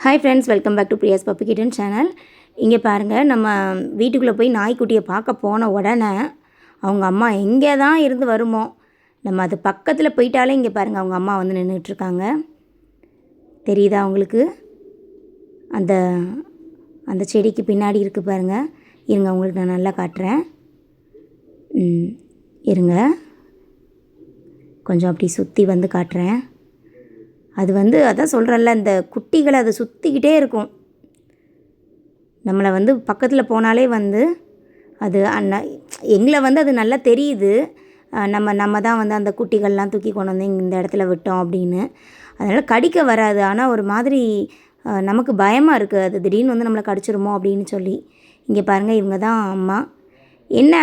Hi friends, welcome back to Priya's puppy kitten channel. இங்கே பாருங்கள், நம்ம வீட்டுக்குள்ளே போய் நாய்க்குட்டியை பார்க்க போன உடனே அவங்க அம்மா எங்கே தான் இருந்து வருமோ, நம்ம அது பக்கத்தில் போயிட்டாலே இங்கே பாருங்கள் அவங்க அம்மா வந்து நின்றுட்டுருக்காங்க. தெரியுதா உங்களுக்கு? அந்த அந்த செடிக்கு பின்னாடி இருக்குது பாருங்கள். இருங்க, உங்களுக்கு நான் நல்லா காட்டுறேன். இருங்க, கொஞ்சம் அப்படி சுற்றி வந்து காட்டுறேன். அது வந்து அதான் சொல்கிறேன்ல, இந்த குட்டிகளை அதை சுற்றிக்கிட்டே இருக்கும். நம்மளை வந்து பக்கத்தில் போனாலே வந்து அது எங்களை வந்து அது நல்லா தெரியுது. நம்ம தான் வந்து அந்த குட்டிகள்லாம் தூக்கி கொண்டு வந்து இந்த இடத்துல விட்டோம் அப்படின்னு. அதனால் கடிக்க வராது. ஆனால் ஒரு மாதிரி நமக்கு பயமாக இருக்குது, அது திடீர்னு வந்து நம்மளை கடிச்சிருமோ அப்படின்னு சொல்லி. இங்கே பாருங்கள், இவங்க தான் அம்மா. என்ன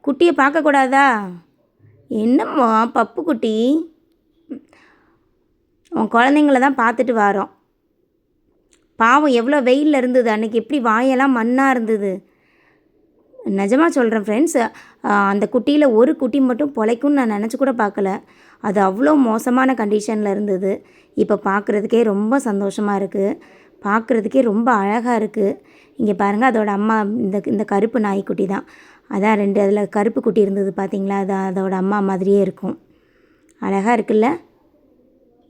குட்டியை பார்க்கக்கூடாதா? என்னம்மா பப்பு குட்டி, உன் குழந்தைங்கள தான் பார்த்துட்டு வரோம். பாவம் எவ்வளோ வெயிலில் இருந்தது அன்றைக்கி, எப்படி வாயெல்லாம் மண்ணாக இருந்தது. நிஜமாக சொல்கிறேன் ஃப்ரெண்ட்ஸ், அந்த குட்டியில் ஒரு குட்டி மட்டும் பொழைக்கும்னு நான் நினச்சி கூட பார்க்கல. அது அவ்வளோ மோசமான கண்டிஷனில் இருந்தது. இப்போ பார்க்குறதுக்கே ரொம்ப சந்தோஷமாக இருக்குது, பார்க்குறதுக்கே ரொம்ப அழகாக இருக்குது. இங்கே பாருங்கள், அதோட அம்மா இந்த கருப்பு நாய்க்குட்டி தான். அதான் 2 அதில் கருப்பு குட்டி இருந்தது பார்த்தீங்களா, அது அதோட அம்மா மாதிரியே இருக்கும். அழகாக இருக்குல்ல?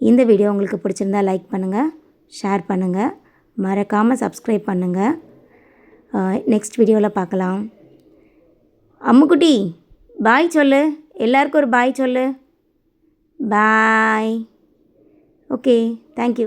இந்த வீடியோ உங்களுக்கு பிடிச்சிருந்தா லைக் பண்ணுங்கள், ஷேர் பண்ணுங்கள், மறக்காமல் சப்ஸ்கிரைப் பண்ணுங்கள். நெக்ஸ்ட் வீடியோவில் பார்க்கலாம். அம்முக்குட்டி பாய் சொல்லு, எல்லாருக்கும் ஒரு பாய் சொல்லு. பாய். Okay, thank you.